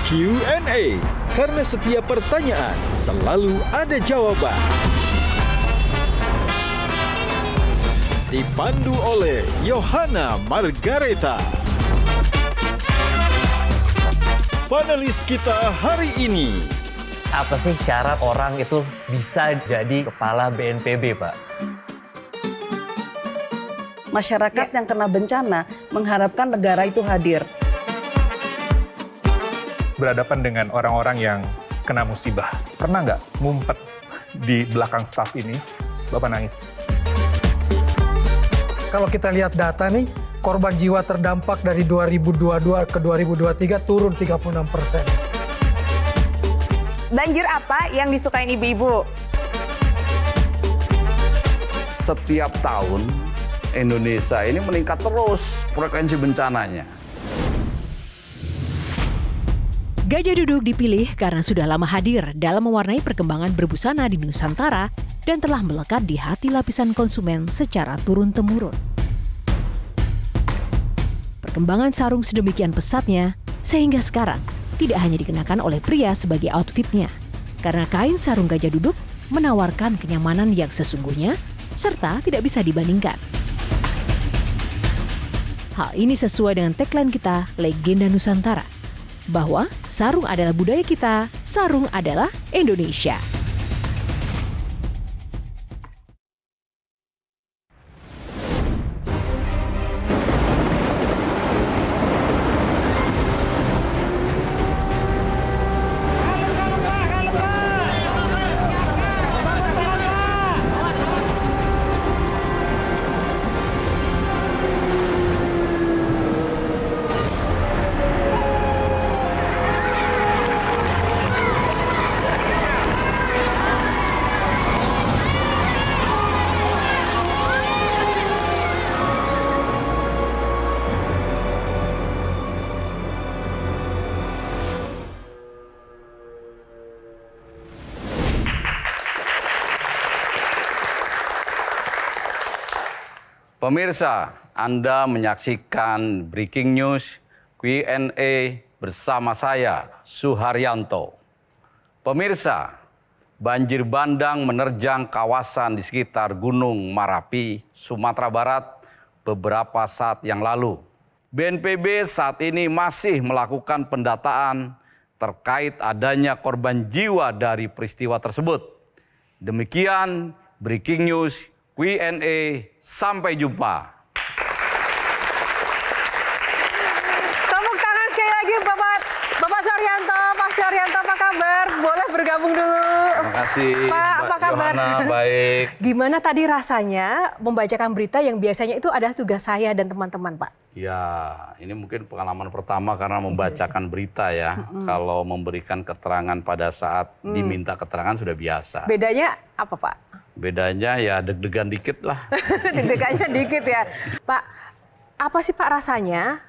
Q&A, karena setiap pertanyaan selalu ada jawaban. Dipandu oleh Yohana Margareta. Panelis kita hari ini. Apa sih syarat orang itu bisa jadi kepala BNPB, Pak? Masyarakat yang kena bencana mengharapkan negara itu hadir. Berhadapan dengan orang-orang yang kena musibah. Pernah nggak ngumpet di belakang staf ini, Bapak nangis? Kalau kita lihat data nih, korban jiwa terdampak dari 2022 ke 2023 turun 36%. Banjir apa yang disukain ibu-ibu? Setiap tahun Indonesia ini meningkat terus frekuensi bencananya. Gajah Duduk dipilih karena sudah lama hadir dalam mewarnai perkembangan berbusana di Nusantara dan telah melekat di hati lapisan konsumen secara turun-temurun. Perkembangan sarung sedemikian pesatnya sehingga sekarang tidak hanya dikenakan oleh pria sebagai outfitnya, karena kain sarung Gajah Duduk menawarkan kenyamanan yang sesungguhnya serta tidak bisa dibandingkan. Hal ini sesuai dengan tagline kita, Legenda Nusantara, bahwa sarung adalah budaya kita, sarung adalah Indonesia. Pemirsa, Anda menyaksikan Breaking News Q&A bersama saya, Suharyanto. Pemirsa, banjir bandang menerjang kawasan di sekitar Gunung Marapi, Sumatera Barat beberapa saat yang lalu. BNPB saat ini masih melakukan pendataan terkait adanya korban jiwa dari peristiwa tersebut. Demikian Breaking News Q&A, sampai jumpa. Tepuk tangan sekali lagi Bapak Suharyanto. Pak Suharyanto, apa kabar? Boleh bergabung dulu. Terima kasih, Pak, apa kabar? Yohana, baik. Gimana tadi rasanya membacakan berita yang biasanya itu adalah tugas saya dan teman-teman, Pak? Ya, ini mungkin pengalaman pertama karena membacakan berita ya. Kalau memberikan keterangan pada saat diminta keterangan sudah biasa. Bedanya apa, Pak? Bedanya ya deg-degan dikit lah. Deg-degannya dikit ya. Pak, apa sih Pak rasanya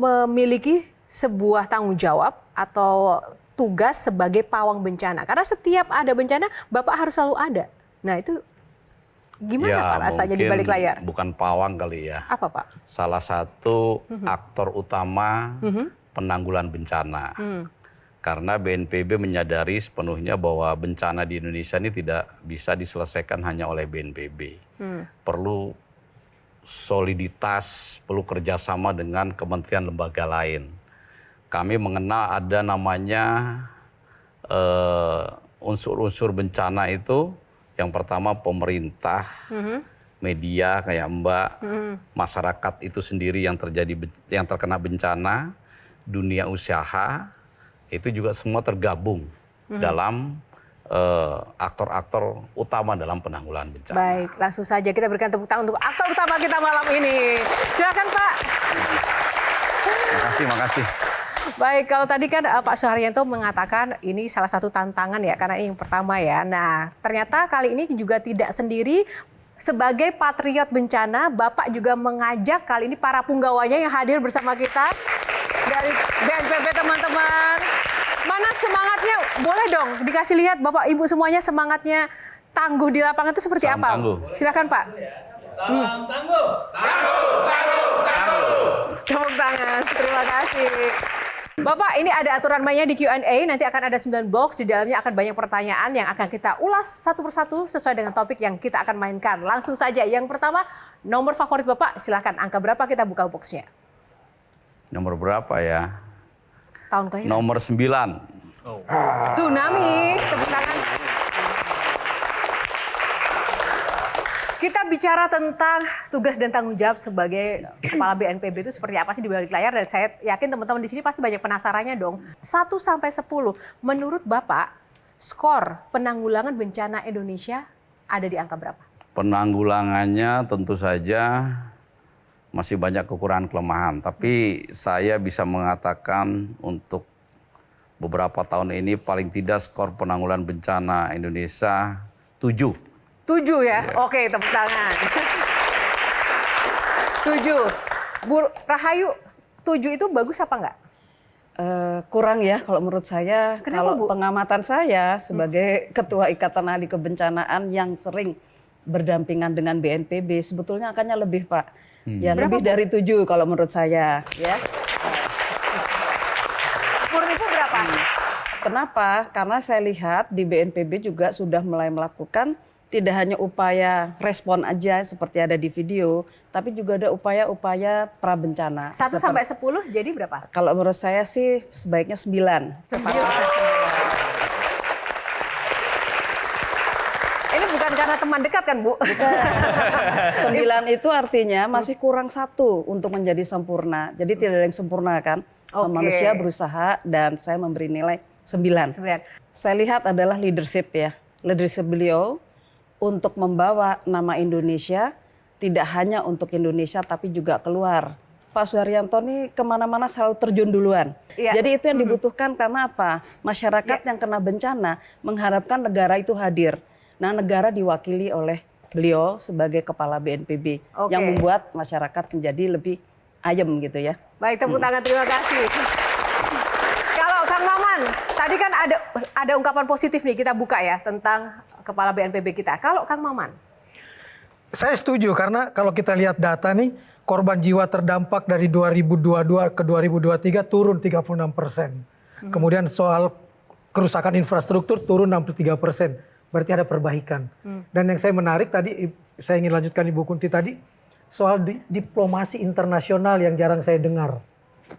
memiliki sebuah tanggung jawab atau tugas sebagai pawang bencana? Karena setiap ada bencana, Bapak harus selalu ada. Nah itu gimana ya, Pak rasanya di balik layar? Bukan pawang kali ya. Apa Pak? Salah satu aktor utama penanggulan bencana. Karena BNPB menyadari sepenuhnya bahwa bencana di Indonesia ini tidak bisa diselesaikan hanya oleh BNPB. Perlu soliditas, perlu kerjasama dengan kementerian lembaga lain. Kami mengenal ada namanya unsur-unsur bencana itu. Yang pertama pemerintah, media kayak Mbak, masyarakat itu sendiri yang terkena bencana, dunia usaha, itu juga semua tergabung dalam aktor-aktor utama dalam penanggulangan bencana. Baik, langsung saja kita berikan tepuk tangan untuk aktor utama kita malam ini. Silakan Pak. Makasih. Baik, kalau tadi kan Pak Suharyanto mengatakan ini salah satu tantangan ya, karena ini yang pertama ya. Nah, ternyata kali ini juga tidak sendiri. Sebagai patriot bencana, Bapak juga mengajak kali ini para punggawanya yang hadir bersama kita dari BNPB teman-teman. Mana semangatnya? Boleh dong dikasih lihat Bapak Ibu semuanya semangatnya tangguh di lapangan itu seperti Salam apa? tangguh. Silakan Pak. Salam tangguh. Tangguh. Tepuk tangan, terima kasih. Bapak, ini ada aturan mainnya di Q&A, nanti akan ada 9 box, di dalamnya akan banyak pertanyaan yang akan kita ulas satu persatu sesuai dengan topik yang kita akan mainkan. Langsung saja, yang pertama, nomor favorit Bapak, silahkan angka berapa kita buka boxnya. Nomor berapa ya? Tahun kelahiran. Nomor 9. Tsunami, tepuk tangan. Kita bicara tentang tugas dan tanggung jawab sebagai kepala BNPB itu seperti apa sih di balik layar, dan saya yakin teman-teman di sini pasti banyak penasarannya dong. 1 sampai 10, menurut Bapak skor penanggulangan bencana Indonesia ada di angka berapa? Penanggulangannya tentu saja masih banyak kekurangan kelemahan, tapi saya bisa mengatakan untuk beberapa tahun ini paling tidak skor penanggulangan bencana Indonesia 7. 7 ya? Oke, tepuk tangan. 7. Bu Rahayu, 7 itu bagus apa enggak? Kurang ya kalau menurut saya. Kenapa, kalau Bu? pengamatan saya sebagai Ketua Ikatan Ahli Kebencanaan yang sering berdampingan dengan BNPB, sebetulnya angkanya lebih, Pak. Ya, lebih dari 7 kalau menurut saya. Ya. Menurut Ibu berapa? Kenapa? Karena saya lihat di BNPB juga sudah mulai melakukan tidak hanya upaya respon aja seperti ada di video, tapi juga ada upaya-upaya prabencana. 1 sampai 10 jadi berapa? Kalau menurut saya sih sebaiknya 9. 9. Ini bukan karena teman dekat kan, Bu? 9 itu artinya masih kurang 1 untuk menjadi sempurna. Jadi tidak ada yang sempurna kan. Oke. Manusia berusaha dan saya memberi nilai 9. 9. Saya lihat adalah leadership ya. Leadership beliau untuk membawa nama Indonesia, tidak hanya untuk Indonesia tapi juga keluar. Pak Suharyanto ini kemana-mana selalu terjun duluan. Iya. Jadi itu yang dibutuhkan karena apa? Masyarakat yang kena bencana mengharapkan negara itu hadir. Nah, negara diwakili oleh beliau sebagai kepala BNPB Oke. yang membuat masyarakat menjadi lebih ayem gitu ya. Baik, tepuk tangan, terima kasih. Kalau Kang Maman, tadi kan ada ungkapan positif nih kita buka ya tentang kepala BNPB kita. Kalau Kang Maman? Saya setuju karena kalau kita lihat data nih, korban jiwa terdampak dari 2022 ke 2023 turun 36%. Kemudian soal kerusakan infrastruktur turun 63%. Berarti ada perbaikan. Dan yang saya menarik tadi, saya ingin lanjutkan Ibu Kunti tadi, soal diplomasi internasional yang jarang saya dengar.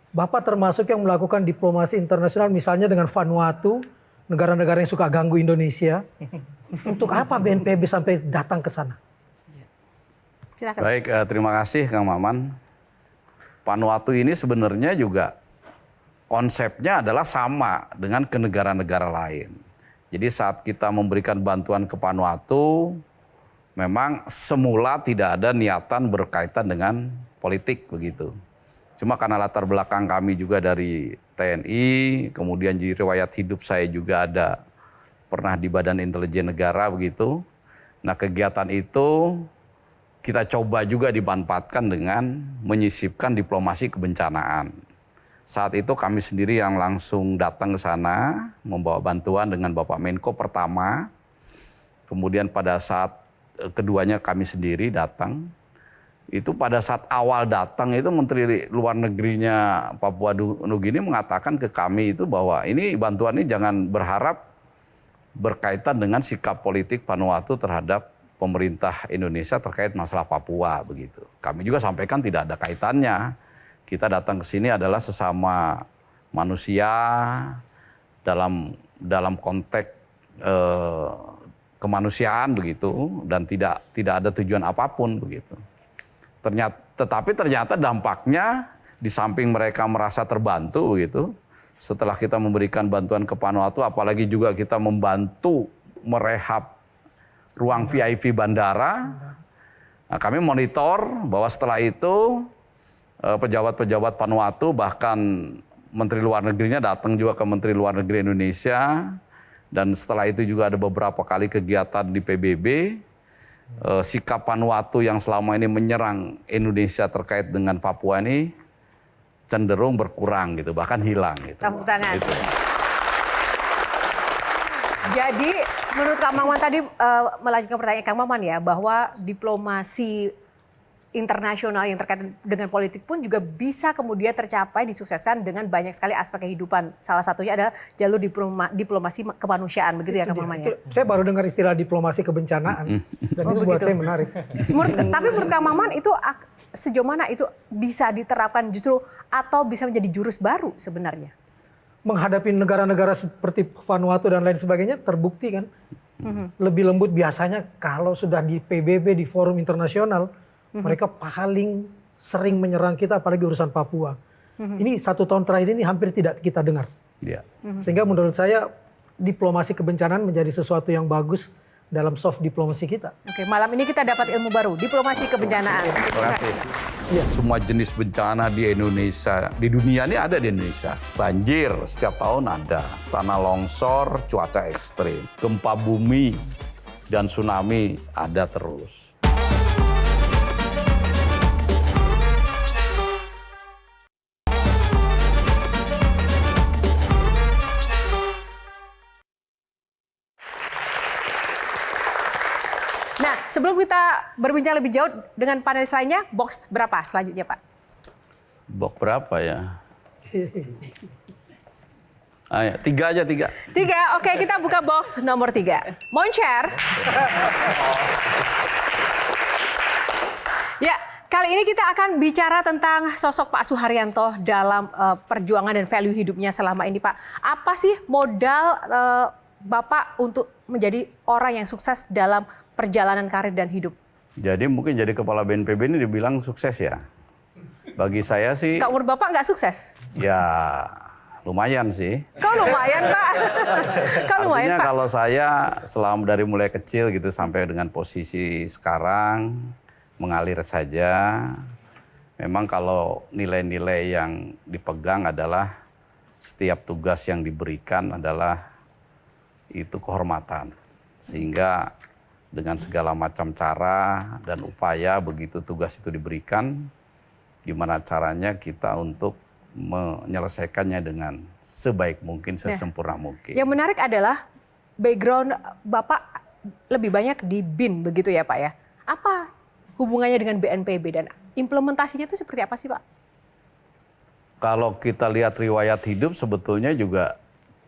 Bapak termasuk yang melakukan diplomasi internasional misalnya dengan Vanuatu, negara-negara yang suka ganggu Indonesia. Untuk apa BNPB sampai datang ke sana? Silakan. Baik, terima kasih Kang Maman. Vanuatu ini sebenarnya juga konsepnya adalah sama dengan ke negara-negara lain. Jadi saat kita memberikan bantuan ke Vanuatu, memang semula tidak ada niatan berkaitan dengan politik begitu. Cuma karena latar belakang kami juga dari TNI, kemudian di riwayat hidup saya juga ada pernah di Badan Intelijen Negara begitu. Nah, kegiatan itu kita coba juga dimanfaatkan dengan menyisipkan diplomasi kebencanaan. Saat itu kami sendiri yang langsung datang ke sana membawa bantuan dengan Bapak Menko pertama. Kemudian pada saat keduanya kami sendiri datang. Itu pada saat awal datang itu Menteri Luar Negerinya Papua Nugini mengatakan ke kami itu bahwa ini bantuan ini jangan berharap berkaitan dengan sikap politik Vanuatu terhadap pemerintah Indonesia terkait masalah Papua begitu. Kami juga sampaikan tidak ada kaitannya. Kita datang ke sini adalah sesama manusia dalam konteks kemanusiaan begitu dan tidak ada tujuan apapun begitu. Tetapi ternyata dampaknya di samping mereka merasa terbantu begitu. Setelah kita memberikan bantuan ke Vanuatu, apalagi juga kita membantu merehab ruang VIP bandara. Nah, kami monitor bahwa setelah itu pejabat-pejabat Vanuatu bahkan Menteri Luar Negerinya datang juga ke Menteri Luar Negeri Indonesia. Dan setelah itu juga ada beberapa kali kegiatan di PBB. Sikap Vanuatu yang selama ini menyerang Indonesia terkait dengan Papua ini cenderung berkurang gitu, bahkan hilang gitu. Tepuk tangan. Gitu. Jadi menurut Kang Maman tadi melanjutkan pertanyaan Kang Maman ya, bahwa diplomasi internasional yang terkait dengan politik pun juga bisa kemudian tercapai, disukseskan dengan banyak sekali aspek kehidupan. Salah satunya adalah jalur diplomasi kemanusiaan, begitu ya Kang Maman ya? Saya baru dengar istilah diplomasi kebencanaan, dan itu buat saya menarik. Tapi menurut Kang Maman itu sejauh mana itu bisa diterapkan justru atau bisa menjadi jurus baru sebenarnya? Menghadapi negara-negara seperti Vanuatu dan lain sebagainya terbukti kan. Lebih lembut biasanya kalau sudah di PBB, di forum internasional, mereka paling sering menyerang kita, apalagi urusan Papua. Ini 1 tahun terakhir ini hampir tidak kita dengar. Ya. Sehingga menurut saya diplomasi kebencanaan menjadi sesuatu yang bagus dalam soft diplomasi kita. Oke, malam ini kita dapat ilmu baru, diplomasi kebencanaan. Terima kasih. Semua jenis bencana di Indonesia, di dunia ini ada di Indonesia. Banjir setiap tahun ada, tanah longsor, cuaca ekstrim, gempa bumi, dan tsunami ada terus. Nah, sebelum kita berbincang lebih jauh dengan panelis lainnya, box berapa selanjutnya Pak? Box berapa ya? Ayo, 3 aja, 3. 3, oke kita buka box nomor 3. Moncer. Ya, kali ini kita akan bicara tentang sosok Pak Suharyanto dalam perjuangan dan value hidupnya selama ini Pak. Apa sih modal Bapak untuk menjadi orang yang sukses dalam perjalanan karir dan hidup? Jadi mungkin jadi kepala BNPB ini dibilang sukses ya. Bagi saya sih... Kak, umur Bapak nggak sukses? Ya lumayan sih. Kok lumayan Pak? Kok lumayan Artinya Pak? kalau saya selama dari mulai kecil gitu sampai dengan posisi sekarang mengalir saja. Memang kalau nilai-nilai yang dipegang adalah setiap tugas yang diberikan adalah itu kehormatan. Sehingga dengan segala macam cara dan upaya begitu tugas itu diberikan, gimana caranya kita untuk menyelesaikannya dengan sebaik mungkin, sesempurna mungkin. Yang menarik adalah background Bapak lebih banyak di BIN begitu ya Pak ya. Apa hubungannya dengan BNPB dan implementasinya itu seperti apa sih Pak? Kalau kita lihat riwayat hidup sebetulnya juga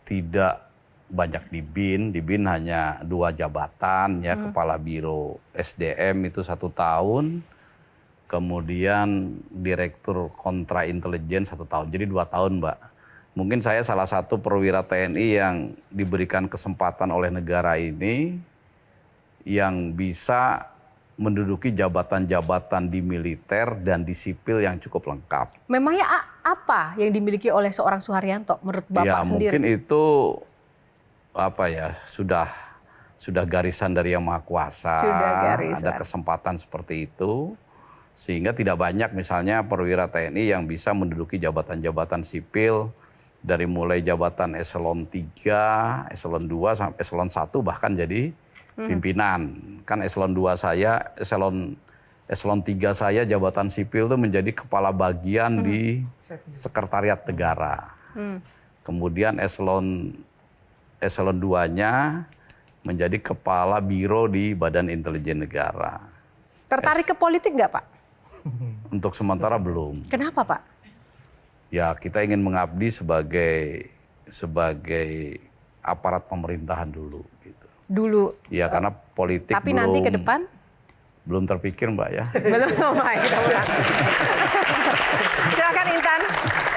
tidak banyak di BIN hanya 2 jabatan ya, Kepala Biro SDM itu 1 tahun, kemudian Direktur Kontra Intelijen 1 tahun, jadi 2 tahun Mbak. Mungkin saya salah satu perwira TNI yang diberikan kesempatan oleh negara ini yang bisa menduduki jabatan-jabatan di militer dan di sipil yang cukup lengkap. Memangnya apa yang dimiliki oleh seorang Suharyanto menurut Bapak sendiri? Ya mungkin itu apa ya, sudah garisan dari Yang Maha Kuasa, ada kesempatan seperti itu, sehingga tidak banyak misalnya perwira TNI yang bisa menduduki jabatan-jabatan sipil dari mulai jabatan eselon 3, eselon 2 sampai eselon 1 bahkan jadi pimpinan. Kan eselon 2 saya, eselon 3 saya jabatan sipil itu menjadi kepala bagian di Sekretariat Negara. Kemudian eselon 2-nya menjadi kepala biro di Badan Intelijen Negara. Tertarik ke politik nggak Pak? Untuk sementara belum. Kenapa Pak? Ya kita ingin mengabdi sebagai aparat pemerintahan dulu. Gitu. Dulu? Ya karena politik tapi belum. Nanti ke depan? Belum terpikir Mbak ya. Belum Mbak. Silakan Intan.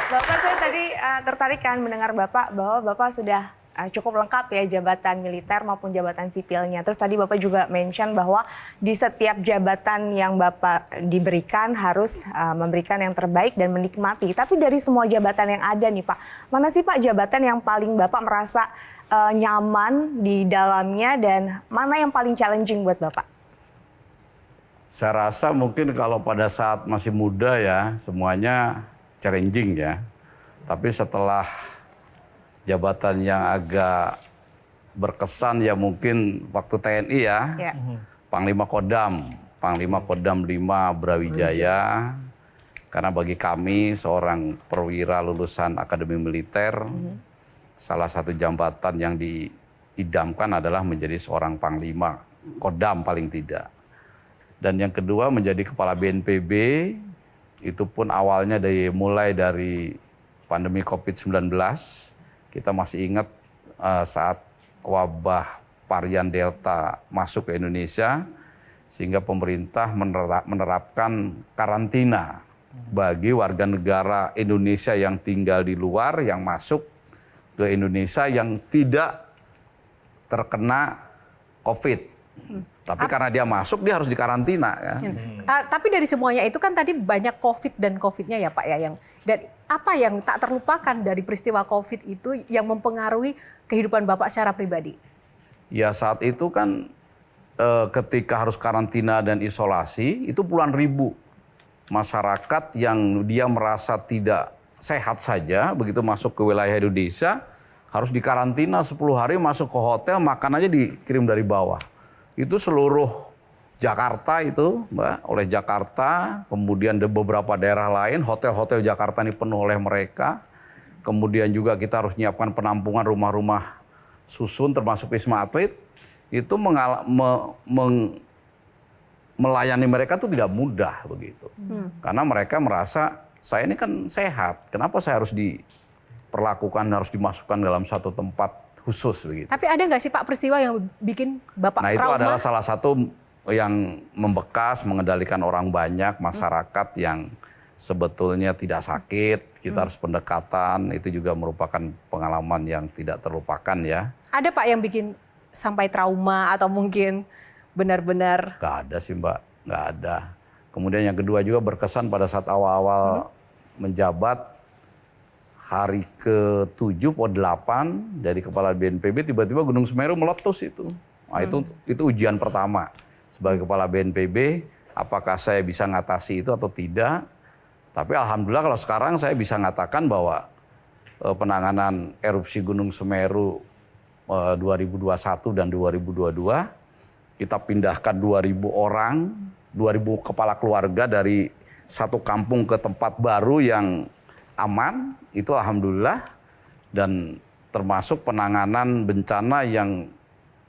Bapak saya tadi tertarik kan mendengar Bapak bahwa Bapak sudah cukup lengkap ya jabatan militer maupun jabatan sipilnya. Terus tadi Bapak juga mention bahwa di setiap jabatan yang Bapak diberikan harus memberikan yang terbaik dan menikmati. Tapi dari semua jabatan yang ada nih Pak, mana sih Pak jabatan yang paling Bapak merasa nyaman di dalamnya dan mana yang paling challenging buat Bapak? Saya rasa mungkin kalau pada saat masih muda ya semuanya challenging ya. Tapi setelah jabatan yang agak berkesan ya mungkin waktu TNI ya. Panglima Kodam 5 Brawijaya. Karena bagi kami seorang perwira lulusan Akademi Militer, salah satu jabatan yang diidamkan adalah menjadi seorang Panglima Kodam paling tidak. Dan yang kedua menjadi kepala BNPB, itu pun awalnya mulai dari pandemi COVID-19. Kita masih ingat saat wabah varian Delta masuk ke Indonesia, sehingga pemerintah menerapkan karantina bagi warga negara Indonesia yang tinggal di luar, yang masuk ke Indonesia yang tidak terkena COVID. Tapi karena dia masuk, dia harus dikarantina. Ya. Tapi dari semuanya itu kan tadi banyak COVID dan COVID-nya ya Pak ya. Dan apa yang tak terlupakan dari peristiwa COVID itu yang mempengaruhi kehidupan Bapak secara pribadi? Ya saat itu kan ketika harus karantina dan isolasi, itu puluhan ribu masyarakat yang dia merasa tidak sehat saja, begitu masuk ke wilayah Indonesia, harus dikarantina 10 hari, masuk ke hotel, makan aja dikirim dari bawah. Itu seluruh Jakarta itu, Mbak, oleh Jakarta, kemudian beberapa daerah lain, hotel-hotel Jakarta ini penuh oleh mereka. Kemudian juga kita harus menyiapkan penampungan rumah-rumah susun, termasuk Wisma Atlet. Itu melayani mereka itu tidak mudah begitu. Karena mereka merasa, saya ini kan sehat, kenapa saya harus diperlakukan, harus dimasukkan dalam satu tempat khusus begitu. Tapi ada nggak sih Pak peristiwa yang bikin Bapak trauma? Nah itu adalah salah satu yang membekas, mengendalikan orang banyak, masyarakat yang sebetulnya tidak sakit, kita harus pendekatan, itu juga merupakan pengalaman yang tidak terlupakan ya. Ada Pak yang bikin sampai trauma atau mungkin benar-benar? Nggak ada sih Mbak, nggak ada. Kemudian yang kedua juga berkesan pada saat awal-awal menjabat, hari ke-7 atau 8 dari kepala BNPB, tiba-tiba Gunung Semeru meletus itu. Nah, itu ujian pertama sebagai kepala BNPB, apakah saya bisa ngatasi itu atau tidak. Tapi alhamdulillah kalau sekarang saya bisa mengatakan bahwa penanganan erupsi Gunung Semeru 2021 dan 2022, kita pindahkan 2.000 orang, 2.000 kepala keluarga dari satu kampung ke tempat baru yang aman, itu alhamdulillah, dan termasuk penanganan bencana yang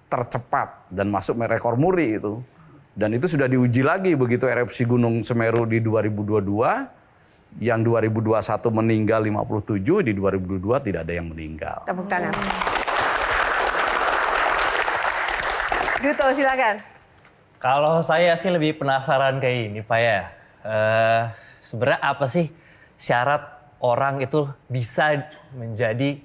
tercepat dan masuk rekor muri itu. Dan itu sudah diuji lagi begitu erupsi Gunung Semeru di 2022, yang 2021 meninggal 57, di 2022 tidak ada yang meninggal. Tepuk tangan. Duto silakan. Kalau saya sih lebih penasaran kayak ini Pak ya. Sebenarnya apa sih syarat orang itu bisa menjadi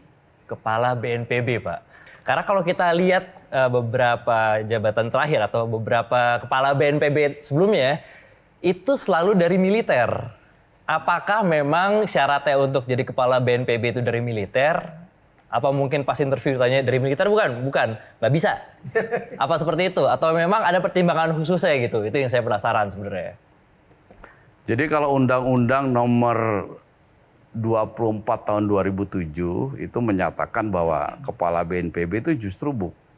kepala BNPB, Pak? Karena kalau kita lihat beberapa jabatan terakhir atau beberapa kepala BNPB sebelumnya, itu selalu dari militer. Apakah memang syaratnya untuk jadi kepala BNPB itu dari militer? Apa mungkin pas interview ditanya dari militer? Bukan, nggak bisa. Apa seperti itu? Atau memang ada pertimbangan khususnya gitu? Itu yang saya penasaran sebenarnya. Jadi kalau Undang-Undang Nomor 24 tahun 2007 itu menyatakan bahwa kepala BNPB itu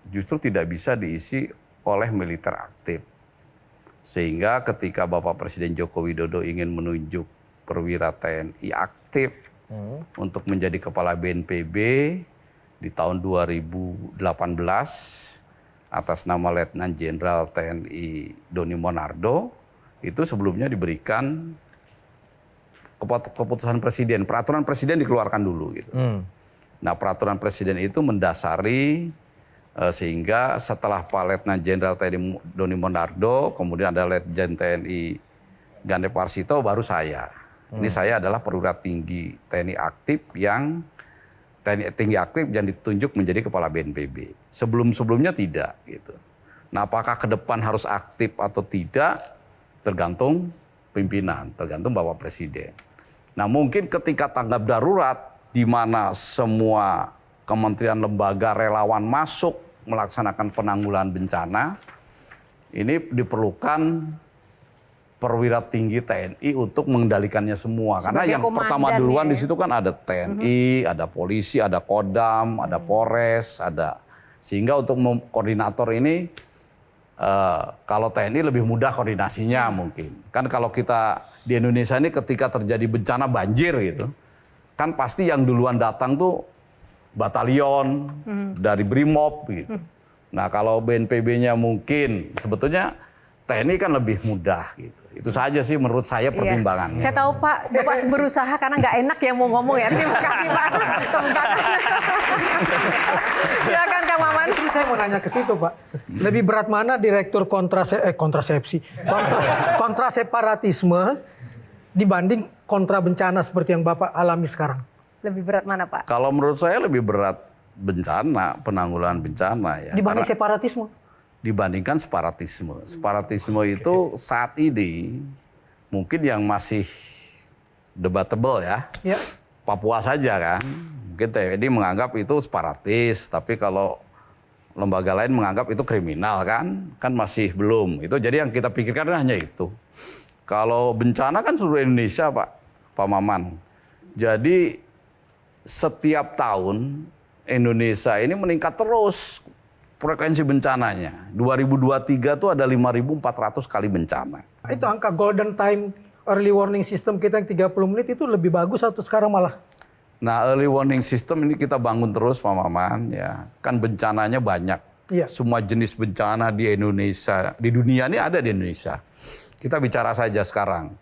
justru tidak bisa diisi oleh militer aktif. Sehingga ketika Bapak Presiden Joko Widodo ingin menunjuk perwira TNI aktif untuk menjadi kepala BNPB di tahun 2018 atas nama Letnan Jenderal TNI Doni Monardo, itu sebelumnya diberikan keputusan presiden, peraturan presiden dikeluarkan dulu gitu. Nah, peraturan presiden itu mendasari sehingga setelah Pak Letnan Jenderal TNI Doni Monardo, kemudian ada Letjen TNI Gandep Warsito, baru saya. Ini saya adalah perwira tinggi TNI aktif yang ditunjuk menjadi kepala BNPB. Sebelumnya tidak gitu. Nah, apakah ke depan harus aktif atau tidak tergantung pimpinan, tergantung Bapak Presiden. Nah, mungkin ketika tanggap darurat di mana semua kementerian lembaga relawan masuk melaksanakan penanggulangan bencana, ini diperlukan perwira tinggi TNI untuk mengendalikannya semua. Karena yang pertama duluan di situ kan ada TNI, ada polisi, ada Kodam, ada Polres, ada, sehingga untuk koordinator ini kalau TNI lebih mudah koordinasinya mungkin. Kan kalau kita di Indonesia ini ketika terjadi bencana banjir gitu, kan pasti yang duluan datang tuh batalion dari Brimob gitu. Nah, kalau BNPB-nya mungkin sebetulnya TNI kan lebih mudah gitu. Itu saja sih menurut saya pertimbangan. Saya tahu Pak, Bapak berusaha karena nggak enak ya mau ngomong ya. Terima kasih Pak. Silakan Kang Maman. Saya mau nanya ke situ Pak. Lebih berat mana direktur kontraseparatisme dibanding kontra bencana seperti yang Bapak alami sekarang? Lebih berat mana Pak? Kalau menurut saya lebih berat bencana, penanggulangan bencana ya. Dibanding Karena separatisme? dibandingkan separatisme. Separatisme itu saat ini mungkin yang masih debatable ya. Ya. Papua saja kan. Mungkin TNI menganggap itu separatis, tapi kalau lembaga lain menganggap itu kriminal kan masih belum. Itu jadi yang kita pikirkan hanya itu. Kalau bencana kan seluruh Indonesia Pak Maman. Jadi setiap tahun Indonesia ini meningkat terus frekuensi bencananya. 2023 tuh ada 5.400 kali bencana. Itu angka golden time early warning system kita yang 30 menit itu lebih bagus atau sekarang malah? Nah, early warning system ini kita bangun terus Pak Maman ya. Kan bencananya banyak. Iya. Semua jenis bencana di Indonesia, di dunia ini ada di Indonesia. Kita bicara saja sekarang.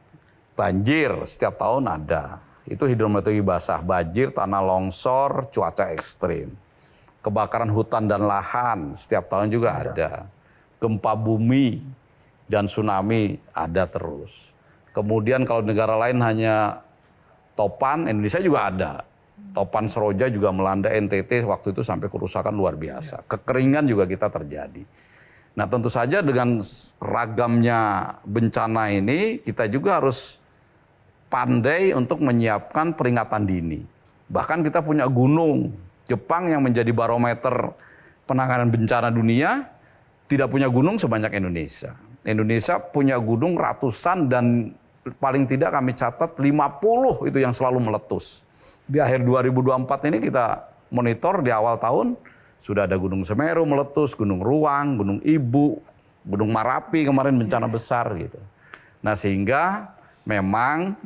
Banjir setiap tahun ada. Itu hidrometeorologi basah, banjir, tanah longsor, cuaca ekstrim. Kebakaran hutan dan lahan setiap tahun juga ada. Gempa bumi dan tsunami ada terus. Kemudian kalau negara lain hanya topan, Indonesia juga ada. Topan Seroja juga melanda NTT waktu itu sampai kerusakan luar biasa. Kekeringan juga kita terjadi. Nah tentu saja dengan ragamnya bencana ini kita juga harus pandai untuk menyiapkan peringatan dini. Bahkan kita punya gunung. Jepang yang menjadi barometer penanganan bencana dunia tidak punya gunung sebanyak Indonesia. Indonesia punya gunung ratusan dan paling tidak kami catat 50 itu yang selalu meletus. Di akhir 2024 ini kita monitor di awal tahun sudah ada Gunung Semeru meletus, Gunung Ruang, Gunung Ibu, Gunung Marapi kemarin bencana besar gitu. Nah sehingga memang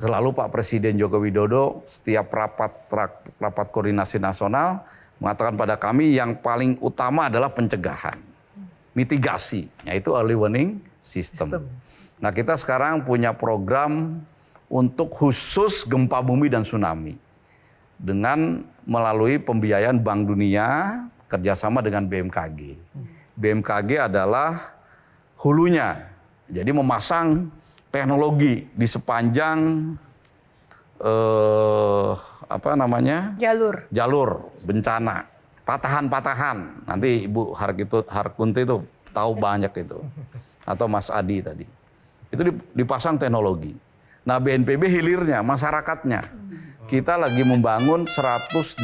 selalu Pak Presiden Joko Widodo setiap rapat koordinasi nasional mengatakan pada kami yang paling utama adalah pencegahan, mitigasi, yaitu early warning system. Nah kita sekarang punya program untuk khusus gempa bumi dan tsunami dengan melalui pembiayaan Bank Dunia kerjasama dengan BMKG. BMKG adalah hulunya, jadi memasang teknologi di sepanjang jalur bencana, patahan-patahan. Nanti Ibu Harkunti itu tahu banyak itu, atau Mas Adi tadi. Itu dipasang teknologi. Nah BNPB hilirnya, masyarakatnya. Kita lagi membangun 180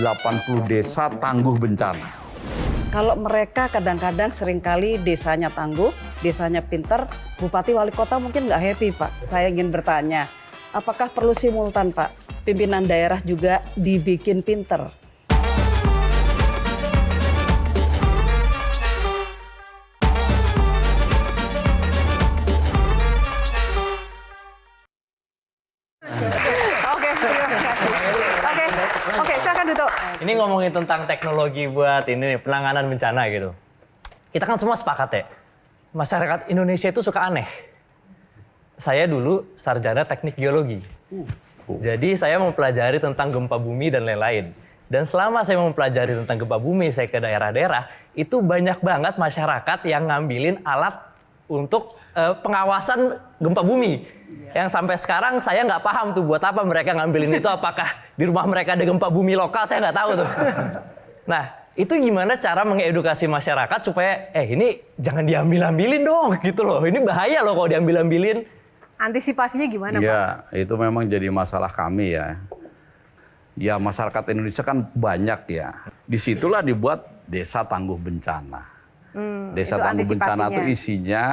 desa tangguh bencana. Kalau mereka kadang-kadang seringkali desanya tangguh, desanya pinter, bupati wali kota mungkin nggak happy Pak. Saya ingin bertanya, apakah perlu simultan Pak? Pimpinan daerah juga dibikin pinter. Oke, silakan Duto. Ini ngomongin tentang teknologi buat ini penanganan bencana gitu. Kita kan semua sepakat ya, masyarakat Indonesia itu suka aneh. Saya dulu sarjana teknik geologi. Jadi saya mempelajari tentang gempa bumi dan lain-lain. Dan selama saya mempelajari tentang gempa bumi, saya ke daerah-daerah, itu banyak banget masyarakat yang ngambilin alat untuk pengawasan gempa bumi. Yang sampai sekarang saya nggak paham tuh buat apa mereka ngambilin itu, apakah di rumah mereka ada gempa bumi lokal, saya nggak tahu tuh. Nah, itu gimana cara mengedukasi masyarakat supaya ini jangan diambil-ambilin dong gitu loh. Ini bahaya loh kalau diambil-ambilin. Antisipasinya gimana Pak? Ya, itu memang jadi masalah kami ya. Ya masyarakat Indonesia kan banyak ya. Disitulah dibuat desa tangguh bencana. Desa tangguh bencana itu isinya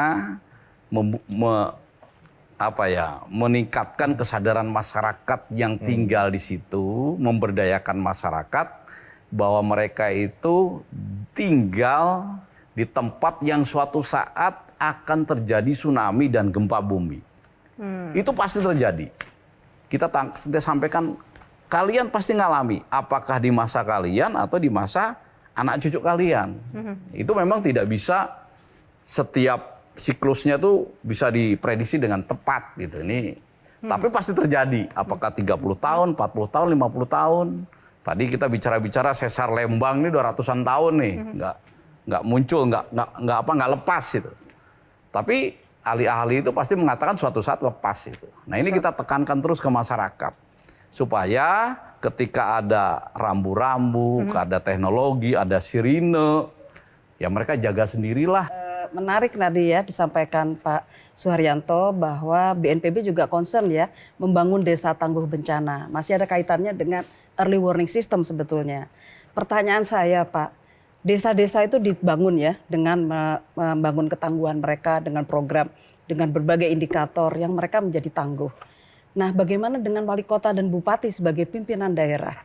meningkatkan kesadaran masyarakat yang tinggal di situ, memberdayakan masyarakat bahwa mereka itu tinggal di tempat yang suatu saat akan terjadi tsunami dan gempa bumi. Itu pasti terjadi. Kita sampaikan, kalian pasti ngalami, apakah di masa kalian atau di masa anak cucu kalian. Itu memang tidak bisa setiap siklusnya tuh bisa diprediksi dengan tepat gitu. Ini tapi pasti terjadi. Apakah 30 tahun, 40 tahun, 50 tahun? Tadi kita bicara-bicara sesar Lembang ini 200-an tahun nih, nggak muncul, nggak lepas itu. Tapi ahli-ahli itu pasti mengatakan suatu saat lepas itu. Nah ini kita tekankan terus ke masyarakat supaya ketika ada rambu-rambu, ada teknologi, ada sirine, ya mereka jaga sendirilah. Menarik tadi ya disampaikan Pak Suharyanto bahwa BNPB juga concern ya membangun desa tangguh bencana. Masih ada kaitannya dengan early warning system sebetulnya. Pertanyaan saya Pak, desa-desa itu dibangun ya dengan membangun ketangguhan mereka dengan program, dengan berbagai indikator yang mereka menjadi tangguh. Nah bagaimana dengan wali kota dan bupati sebagai pimpinan daerah?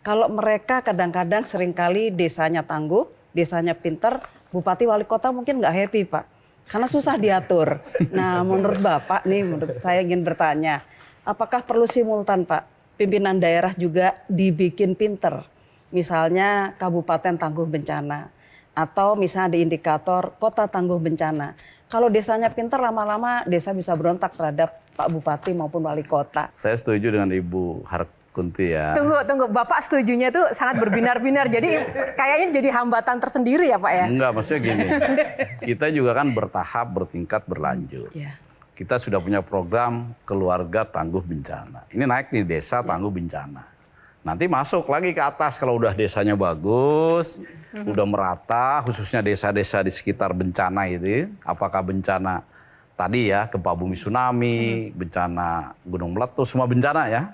Kalau mereka kadang-kadang seringkali desanya tangguh, desanya pinter, bupati wali kota mungkin nggak happy Pak, karena susah diatur. Nah menurut Bapak nih, menurut saya ingin bertanya, apakah perlu simultan Pak, pimpinan daerah juga dibikin pinter, misalnya kabupaten tangguh bencana, atau misalnya ada indikator kota tangguh bencana. Kalau desanya pinter lama-lama desa bisa berontak terhadap Pak Bupati maupun wali kota. Saya setuju dengan Ibu Kunti ya. Tunggu, Bapak setujunya tuh sangat berbinar-binar. Jadi kayaknya jadi hambatan tersendiri ya Pak ya? Enggak, maksudnya gini. Kita juga kan bertahap, bertingkat, berlanjut. Ya. Kita sudah punya program keluarga tangguh bencana. Ini naik nih desa tangguh bencana. Nanti masuk lagi ke atas kalau udah desanya bagus, udah merata, khususnya desa-desa di sekitar bencana itu. Apakah bencana tadi ya, gempa bumi tsunami, bencana gunung meletus, semua bencana ya.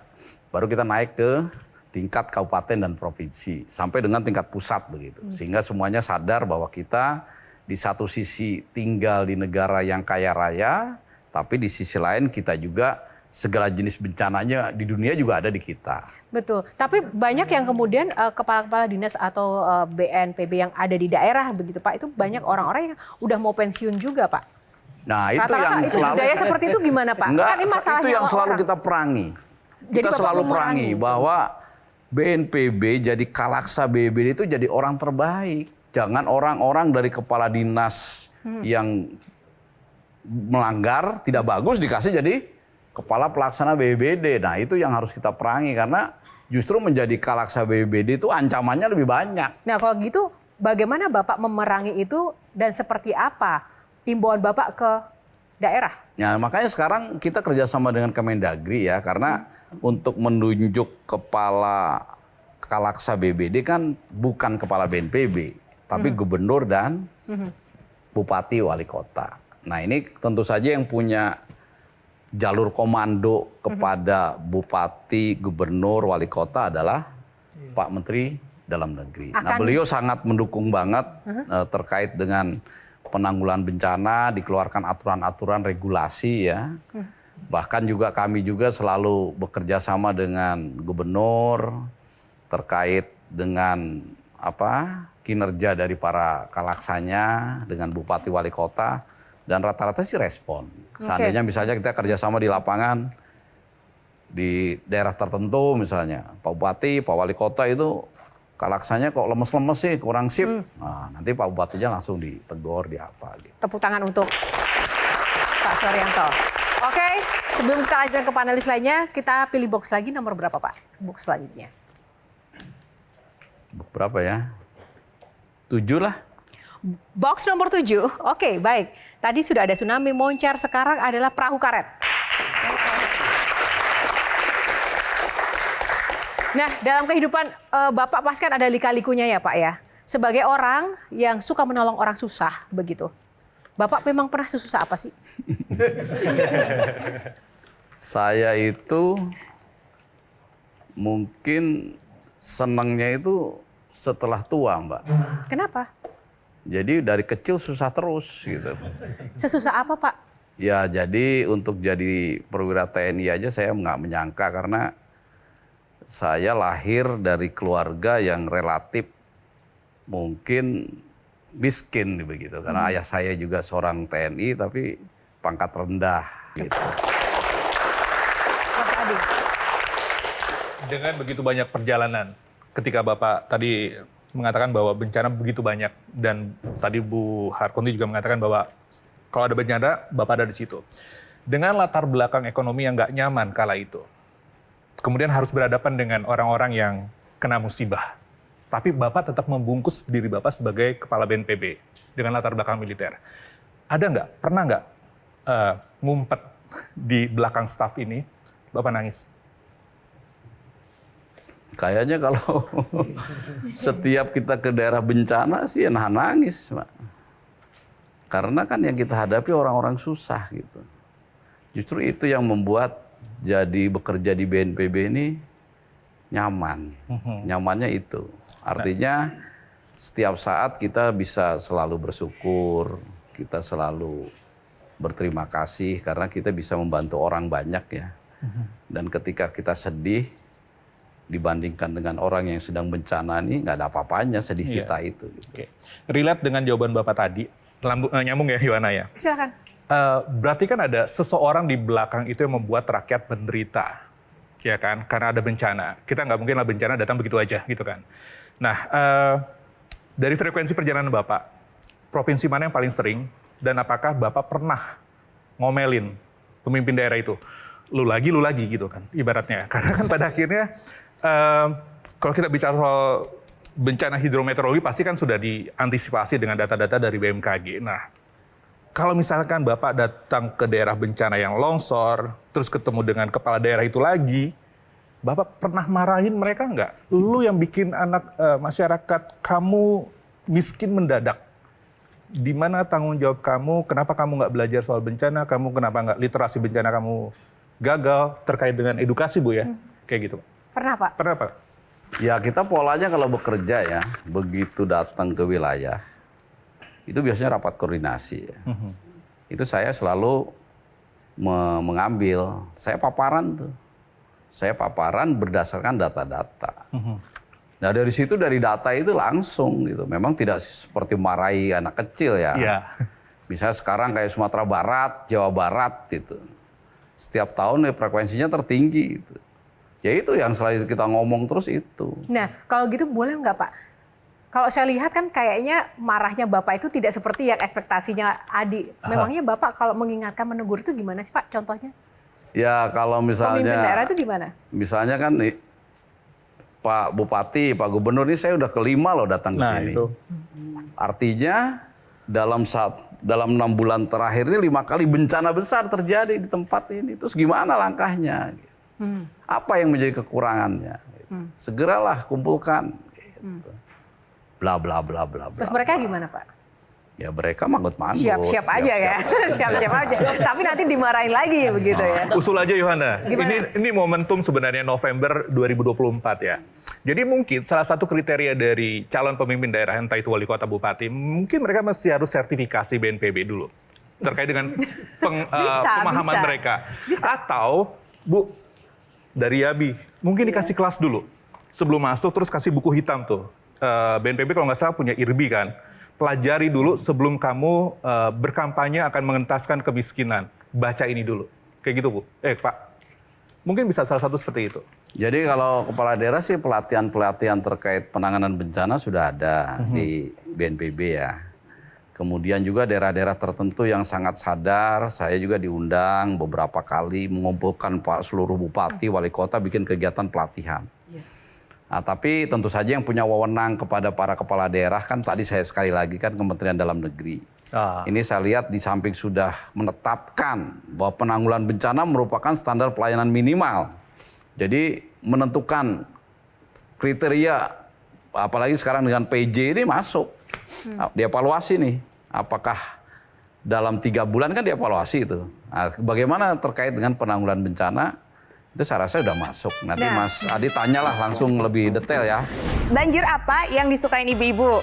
Baru kita naik ke tingkat kabupaten dan provinsi sampai dengan tingkat pusat begitu. Sehingga semuanya sadar bahwa kita di satu sisi tinggal di negara yang kaya raya, tapi di sisi lain kita juga segala jenis bencananya di dunia juga ada di kita. Betul. Tapi banyak yang kemudian kepala-kepala dinas atau BNPB yang ada di daerah begitu Pak, itu banyak orang-orang yang udah mau pensiun juga Pak. Nah, itu Rata-rata yang itu selalu budaya seperti itu gimana Pak? Enggak, Kan ini masalah itu yang nyawa selalu orang. kita perangi. Jadi Kita Bapak selalu memerangi perangi itu. bahwa BNPB jadi Kalaksa BPBD itu jadi orang terbaik. Jangan orang-orang dari kepala dinas yang melanggar tidak bagus dikasih jadi kepala pelaksana BPBD. Nah itu yang harus kita perangi karena justru menjadi Kalaksa BPBD itu ancamannya lebih banyak. Nah kalau gitu bagaimana Bapak memerangi itu dan seperti apa imbauan Bapak ke daerah? Ya makanya sekarang kita kerjasama dengan Kemendagri ya karena untuk menunjuk kepala Kalaksa BPBD kan bukan kepala BNPB, tapi gubernur dan bupati wali kota. Nah ini tentu saja yang punya jalur komando kepada bupati, gubernur, wali kota adalah Pak Menteri Dalam Negeri. Nah beliau sangat mendukung banget terkait dengan penanggulangan bencana, dikeluarkan aturan-aturan regulasi ya. Bahkan juga kami juga selalu bekerja sama dengan gubernur terkait dengan kinerja dari para kalaksanya dengan bupati wali kota dan rata-rata sih respon. Seandainya misalnya kita kerjasama di lapangan di daerah tertentu misalnya Pak Bupati, Pak Wali Kota itu kalaksanya kok lemes-lemes sih, kurang sip. Nah, nanti Pak Bupatinya langsung ditegur, diapa gitu. Tepuk tangan untuk Pak Suharyanto. Oke, sebelum kita lanjutkan ke panelis lainnya, kita pilih box lagi nomor berapa Pak? Box selanjutnya. Box berapa ya? 7 lah. Box nomor 7. Oke, baik. Tadi sudah ada tsunami, moncar, sekarang adalah perahu karet. Nah, dalam kehidupan Bapak pasti kan ada lika-likunya ya Pak ya. Sebagai orang yang suka menolong orang susah begitu. Bapak memang pernah sesusah apa sih? Saya itu mungkin senangnya itu setelah tua, Mbak. Kenapa? Jadi dari kecil susah terus gitu. Sesusah apa Pak? Ya jadi untuk jadi perwira TNI aja saya nggak menyangka karena saya lahir dari keluarga yang relatif mungkin miskin begitu. Karena ayah saya juga seorang TNI tapi pangkat rendah gitu. Mas Adi. Dengan begitu banyak perjalanan, ketika Bapak tadi mengatakan bahwa bencana begitu banyak dan tadi Bu Harkunti juga mengatakan bahwa Kalau ada bencana, Bapak ada di situ. Dengan latar belakang ekonomi yang nggak nyaman kala itu. Kemudian harus berhadapan dengan orang-orang yang kena musibah. Tapi Bapak tetap membungkus diri Bapak sebagai kepala BNPB dengan latar belakang militer. Ada nggak, pernah nggak ngumpet di belakang staf ini, Bapak nangis? Kayaknya kalau setiap kita ke daerah bencana sih nangis, Pak. Karena kan yang kita hadapi orang-orang susah gitu. Justru itu yang membuat jadi bekerja di BNPB ini nyaman. Nyamannya itu. Artinya setiap saat kita bisa selalu bersyukur, kita selalu berterima kasih karena kita bisa membantu orang banyak ya. Dan ketika kita sedih, dibandingkan dengan orang yang sedang bencana ini nggak ada apa-apanya sedih kita itu. Gitu. Oke. Relate dengan jawaban Bapak tadi, nyambung ya Yohana ya? Silakan. Berarti kan ada seseorang di belakang itu yang membuat rakyat menderita, ya kan? Karena ada bencana. Kita nggak mungkin lah bencana datang begitu aja, gitu kan? Nah, dari frekuensi perjalanan Bapak, provinsi mana yang paling sering? Dan apakah Bapak pernah ngomelin pemimpin daerah itu? Lu lagi gitu kan, ibaratnya. Karena kan pada akhirnya, kalau kita bicara soal bencana hidrometeorologi, pasti kan sudah diantisipasi dengan data-data dari BMKG. Nah, kalau misalkan Bapak datang ke daerah bencana yang longsor, terus ketemu dengan kepala daerah itu lagi, Bapak pernah marahin mereka nggak? Lu yang bikin anak masyarakat kamu miskin mendadak. Di mana tanggung jawab kamu? Kenapa kamu nggak belajar soal bencana? Kamu kenapa nggak literasi bencana kamu gagal terkait dengan edukasi, Bu ya? Kayak gitu. Pernah, Pak? Pernah, Pak? Ya kita polanya kalau bekerja ya, begitu datang ke wilayah, itu biasanya rapat koordinasi ya. Itu saya selalu mengambil, saya paparan tuh. Saya paparan berdasarkan data-data. Nah dari situ, dari data itu langsung gitu. Memang tidak seperti marahi anak kecil ya. Misalnya sekarang kayak Sumatera Barat, Jawa Barat gitu. Setiap tahun ya frekuensinya tertinggi gitu. Ya itu yang selalu kita ngomong terus itu. Nah, kalau gitu boleh nggak Pak? Kalau saya lihat kan kayaknya marahnya Bapak itu tidak seperti yang ekspektasinya Adi. Memangnya Bapak kalau mengingatkan, menegur itu gimana sih Pak contohnya? Ya kalau misalnya... Pemimpin daerah itu gimana? Misalnya kan nih, Pak Bupati, Pak Gubernur ini saya udah kelima loh datang ke sini. Itu. Artinya dalam 6 bulan terakhir ini 5 kali bencana besar terjadi di tempat ini. Terus gimana langkahnya? Apa yang menjadi kekurangannya? Segeralah kumpulkan. Gitu. Bla bla bla bla bla. Terus mereka gimana Pak? Ya mereka manggut-manggut. Siap-siap aja ya. Siap-siap aja. Tapi nanti dimarahin lagi begitu ya. Usul aja Yohana. Ini momentum sebenarnya November 2024 ya. Jadi mungkin salah satu kriteria dari calon pemimpin daerah, entah itu wali kota, bupati, mungkin mereka masih harus sertifikasi BNPB dulu. Terkait dengan pemahaman mereka. Atau, Bu, dari Yabi, mungkin dikasih kelas dulu. Sebelum masuk terus kasih buku hitam tuh. BNPB kalau nggak salah punya IRBI kan. Pelajari dulu sebelum kamu berkampanye akan mengentaskan kemiskinan. Baca ini dulu. Kayak gitu, Bu. Pak, mungkin bisa salah satu seperti itu. Jadi kalau kepala daerah sih pelatihan-pelatihan terkait penanganan bencana sudah ada di BNPB ya. Kemudian juga daerah-daerah tertentu yang sangat sadar, saya juga diundang beberapa kali mengumpulkan seluruh bupati, wali kota bikin kegiatan pelatihan. Nah, tapi tentu saja yang punya wewenang kepada para kepala daerah kan tadi saya sekali lagi kan Kementerian Dalam Negeri. Ini saya lihat di samping sudah menetapkan bahwa penanggulangan bencana merupakan standar pelayanan minimal. Jadi menentukan kriteria, apalagi sekarang dengan PJ ini masuk. Dievaluasi nih, apakah dalam 3 bulan kan dievaluasi itu. Nah, bagaimana terkait dengan penanggulangan bencana? Itu saya rasa sudah masuk. Nanti Mas Adi tanyalah langsung lebih detail ya. Banjir apa yang disukain ibu-ibu?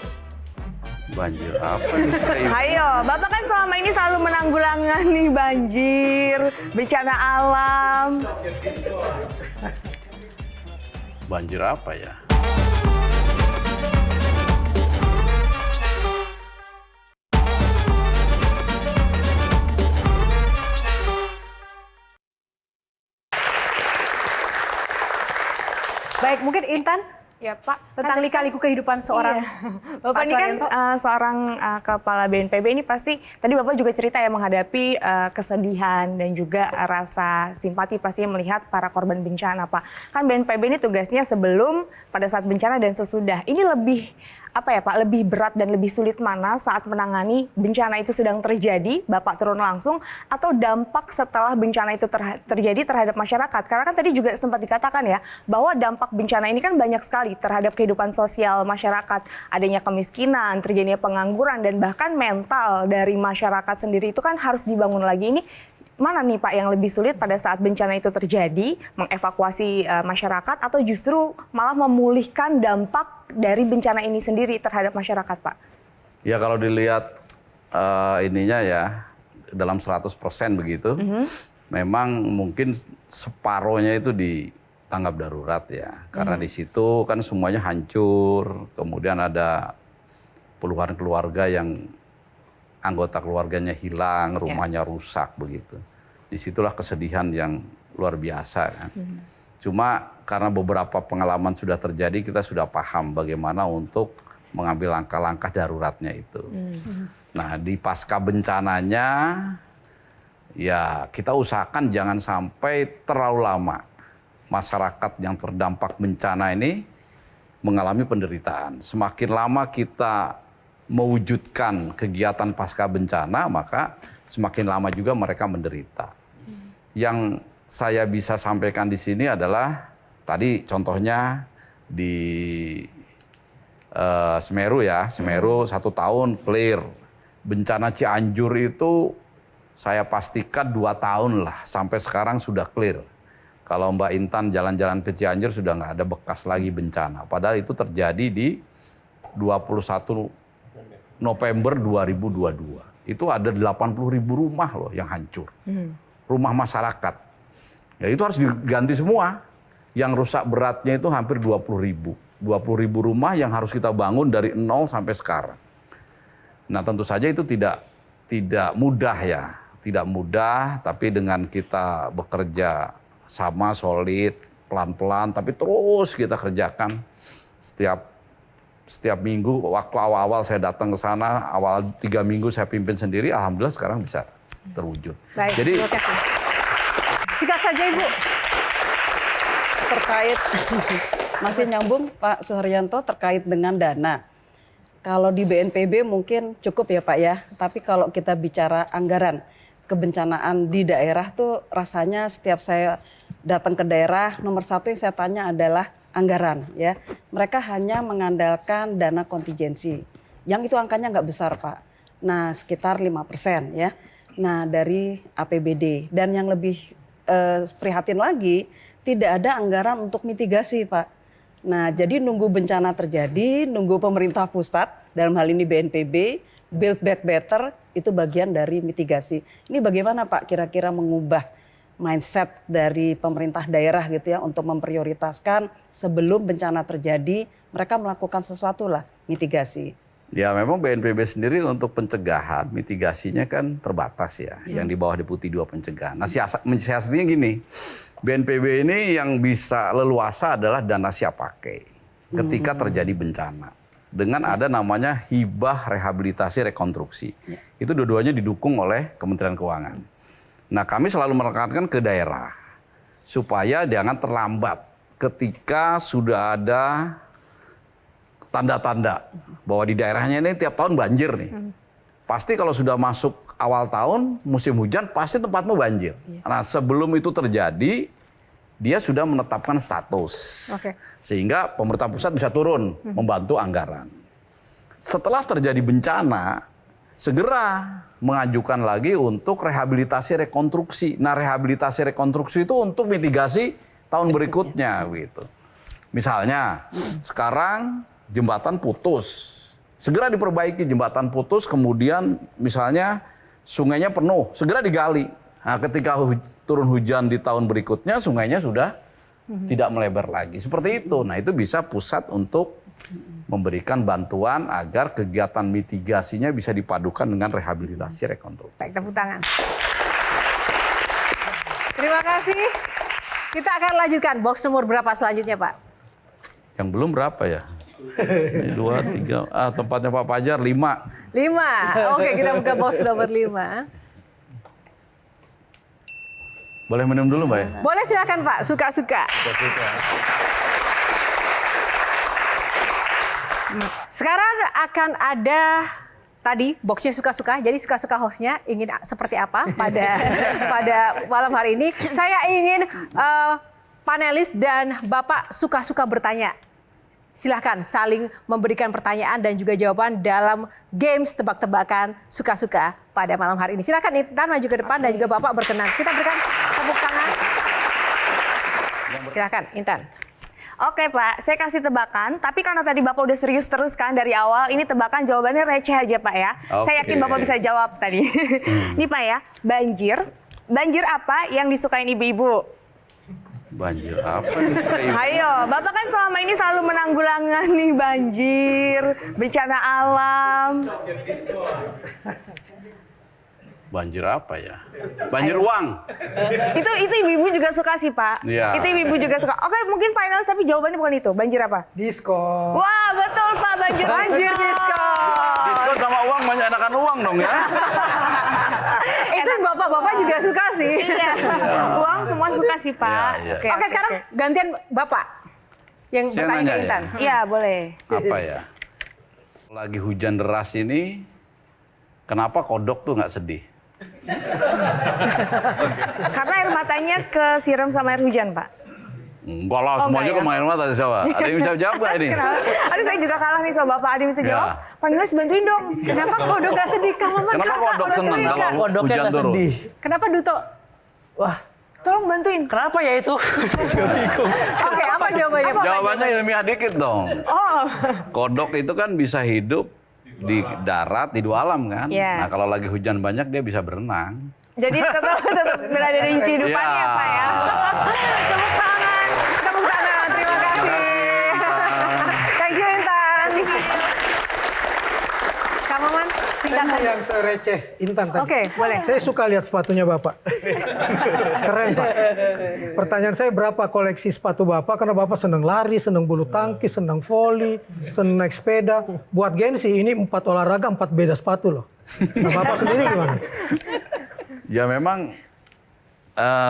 Banjir apa yang disukai ibu? Ayo, Bapak kan selama ini selalu menanggulangi banjir, bencana alam. Banjir apa ya? Baik, mungkin Intan Ya Pak, Tentang lika-liku kehidupan seorang Bapak Pak ini kan Suharyanto. seorang kepala BNPB ini pasti, tadi Bapak juga cerita ya menghadapi kesedihan dan juga rasa simpati pastinya melihat para korban bencana Pak. Kan BNPB ini tugasnya sebelum, pada saat bencana dan sesudah. Ini lebih apa ya Pak, lebih berat dan lebih sulit mana saat menangani bencana itu sedang terjadi, Bapak turun langsung, atau dampak setelah bencana itu terjadi terhadap masyarakat? Karena kan tadi juga sempat dikatakan ya, bahwa dampak bencana ini kan banyak sekali terhadap kehidupan sosial masyarakat. Adanya kemiskinan, terjadinya pengangguran, dan bahkan mental dari masyarakat sendiri itu kan harus dibangun lagi. Ini mana nih Pak yang lebih sulit pada saat bencana itu terjadi, mengevakuasi masyarakat, atau justru malah memulihkan dampak dari bencana ini sendiri terhadap masyarakat Pak? Ya kalau dilihat ininya ya, dalam 100% begitu, memang mungkin separohnya itu di tanggap darurat ya. Karena di situ kan semuanya hancur, kemudian ada puluhan keluarga yang anggota keluarganya hilang, rumahnya rusak begitu. Disitulah kesedihan yang luar biasa kan. Cuma karena beberapa pengalaman sudah terjadi, kita sudah paham bagaimana untuk mengambil langkah-langkah daruratnya itu. Nah di pasca bencananya, ya kita usahakan jangan sampai terlalu lama masyarakat yang terdampak bencana ini mengalami penderitaan. Semakin lama kita mewujudkan kegiatan pasca bencana, maka semakin lama juga mereka menderita. Yang saya bisa sampaikan di sini adalah tadi contohnya di Semeru ya, Semeru 1 tahun clear. Bencana Cianjur itu saya pastikan 2 tahun lah, sampai sekarang sudah clear. Kalau Mbak Intan jalan-jalan ke Cianjur sudah nggak ada bekas lagi bencana. Padahal itu terjadi di 21 November 2022. Itu ada 80.000 rumah loh yang hancur. Rumah masyarakat. Ya itu harus diganti semua. Yang rusak beratnya itu hampir 20.000. 20.000 rumah yang harus kita bangun dari nol sampai sekarang. Nah tentu saja itu tidak mudah ya. Tidak mudah, tapi dengan kita bekerja sama solid, pelan-pelan, tapi terus kita kerjakan setiap minggu. Waktu awal-awal saya datang ke sana, awal 3 minggu saya pimpin sendiri, alhamdulillah sekarang bisa terwujud. Baik, Jadi singkat saja Ibu. Terkait masih nyambung Pak Suharyanto terkait dengan dana. Kalau di BNPB mungkin cukup ya Pak ya, tapi kalau kita bicara anggaran kebencanaan di daerah tuh rasanya setiap saya datang ke daerah, nomor 1 yang saya tanya adalah anggaran ya. Mereka hanya mengandalkan dana kontingensi, yang itu angkanya nggak besar Pak. Nah sekitar 5% ya. Nah dari APBD, dan yang lebih prihatin lagi tidak ada anggaran untuk mitigasi Pak. Nah jadi nunggu bencana terjadi, nunggu pemerintah pusat, dalam hal ini BNPB, Build Back Better, itu bagian dari mitigasi. Ini bagaimana Pak kira-kira mengubah mindset dari pemerintah daerah gitu ya untuk memprioritaskan sebelum bencana terjadi mereka melakukan sesuatu lah mitigasi. ya memang BNPB sendiri untuk pencegahan, mitigasinya kan terbatas ya. Yang di bawah Deputi 2 pencegahan. Nah siasatnya gini, BNPB ini yang bisa leluasa adalah dana siap pakai ketika terjadi bencana. Dengan ada namanya hibah rehabilitasi rekonstruksi. Itu dua-duanya didukung oleh Kementerian Keuangan. Nah kami selalu menekankan ke daerah supaya jangan terlambat ketika sudah ada tanda-tanda bahwa di daerahnya ini tiap tahun banjir nih. Pasti kalau sudah masuk awal tahun musim hujan pasti tempatmu banjir. Nah sebelum itu terjadi dia sudah menetapkan status. Sehingga pemerintah pusat bisa turun membantu anggaran. Setelah terjadi bencana, segera mengajukan lagi untuk rehabilitasi rekonstruksi. Nah rehabilitasi rekonstruksi itu untuk mitigasi tahun berikutnya gitu. Misalnya sekarang jembatan putus, segera diperbaiki jembatan putus, kemudian misalnya sungainya penuh, segera digali. Nah, ketika turun hujan di tahun berikutnya, sungainya sudah tidak melebar lagi. Seperti itu. Nah, itu bisa pusat untuk memberikan bantuan agar kegiatan mitigasinya bisa dipadukan dengan rehabilitasi rekonstruksi. Baik, tepuk tangan. Terima kasih. Kita akan lanjutkan box nomor berapa selanjutnya, Pak? Yang belum berapa ya? Ini 2, 3, tempatnya Pak Fajar 5. 5. Oke, kita buka box nomor 5. Boleh minum dulu Mbak ya? Boleh silakan Pak, suka-suka. Sekarang akan ada tadi boxnya suka-suka, jadi suka-suka hostnya ingin seperti apa pada malam hari ini. Saya ingin panelis dan Bapak suka-suka bertanya. Silahkan saling memberikan pertanyaan dan juga jawaban dalam games tebak-tebakan suka-suka pada malam hari ini. Silahkan Intan maju ke depan dan juga Bapak berkenan. Kita berikan tepuk tangan. Silahkan Intan. Oke Pak, saya kasih tebakan, tapi karena tadi Bapak udah serius terus kan dari awal, ini tebakan jawabannya receh aja Pak ya. Saya yakin Bapak bisa jawab tadi. Ini Pak ya, banjir apa yang disukain ibu-ibu? Banjir apa nih? Ayo, Bapak kan selama ini selalu menanggulangi banjir, bencana alam. Banjir apa ya? Banjir uang. Itu ibu-ibu juga suka sih Pak. Iya. Itu ibu-ibu juga suka. Oke, mungkin finalis tapi jawabannya bukan itu. Banjir apa? Diskon. Wah, betul Pak, banjir diskon. Diskon sama uang banyak enakan uang dong ya. Itu Bapak-bapak juga suka sih. Iya. Uang semua suka sih Pak. Iya, iya. Oke, sekarang gantian Bapak yang Saya bertanya nanya ke ya? Intan. Iya, boleh. Apa ya? Lagi hujan deras ini, kenapa kodok tuh nggak sedih? Karena air matanya kesiram sama air hujan Pak. Enggak lah, Oh, semuanya enggak ke air mata siapa? Ada yang bisa jawab nggak ini? Aduh, saya juga kalah nih sama Bapak. Ada yang bisa Ya. jawab? Panelis bantuin dong. Kenapa kodok gak sedih? Kenapa kodok seneng kalau Kodoknya hujan nggak turun? sedih. Kenapa Duto? Wah, Tolong bantuin. kenapa ya itu? Saya juga bingung. Oke, apa jawabannya? Pak? Jawabannya ilmiah dikit dong. Oh, Kodok itu kan bisa hidup di darat, di dua alam kan. Iya. Nah kalau lagi hujan banyak dia bisa berenang. jadi tetap berada di kehidupannya Iya. Pak ya. Tepuk tangan. Tepuk tangan. Terima kasih. Thank you Intan. Kang Maman, singkat saja. Yang receh Intan tadi. Oke, boleh. Saya suka lihat sepatunya Bapak. Keren Pak. Pertanyaan saya berapa koleksi sepatu Bapak? Karena Bapak senang lari, senang bulu tangkis, senang voli, senang naik sepeda. Buat gengsi ini 4 olahraga, 4 beda sepatu loh. Nah, Bapak sendiri gimana? Ya memang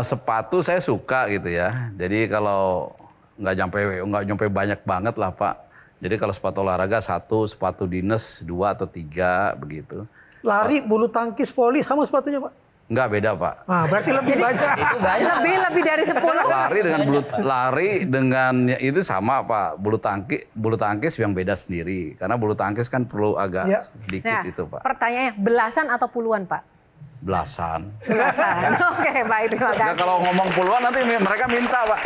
sepatu saya suka gitu ya. Jadi kalau nggak nyampe banyak banget lah Pak. Jadi kalau sepatu olahraga 1, sepatu dinas 2 atau 3 begitu. Lari, bulu tangkis, voli sama sepatunya Pak? Nggak beda Pak. Nah, berarti lebih banyak. Lebih dari 10. Lari dengan itu sama Pak. Bulu tangkis yang beda sendiri. Karena bulu tangkis kan perlu agak Ya. sedikit Nah, itu Pak. pertanyaannya belasan atau puluhan Pak? Belasan. Belasan. Oke, baik, terima Ya, kasih. kalau ngomong puluhan nanti mereka minta Pak.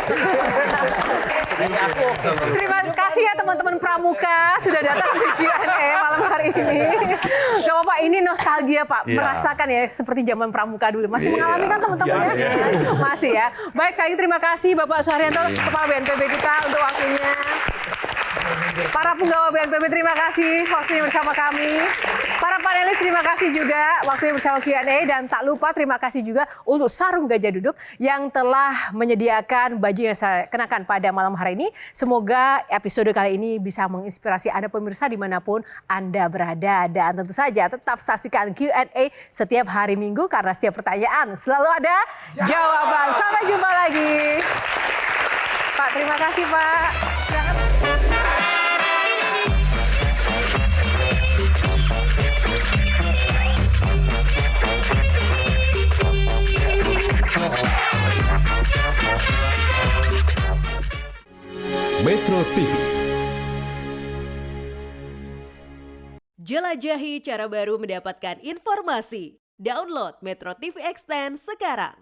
Terima kasih ya teman-teman Pramuka sudah datang di Q&A malam hari ini. Gak apa-apa, ini nostalgia Pak, Iya. merasakan ya seperti zaman Pramuka dulu. Masih Iya. mengalami kan teman-teman ya? Masih ya. Baik, sekali lagi terima kasih Bapak Suharyanto, Kepala BNPB kita untuk waktunya. Para penggawa BNPB terima kasih waktunya bersama kami. Para panelis terima kasih juga waktunya bersama Q&A. Dan tak lupa terima kasih juga untuk Sarung Gajah Duduk yang telah menyediakan baju yang saya kenakan pada malam hari ini. Semoga episode kali ini bisa menginspirasi Anda pemirsa dimanapun Anda berada. Dan tentu saja tetap saksikan Q&A setiap hari Minggu karena setiap pertanyaan selalu ada jawaban. Sampai jumpa lagi. Pak, terima kasih Pak. Silakan. Metro TV. Jelajahi cara baru mendapatkan informasi. Download Metro TV Extend sekarang.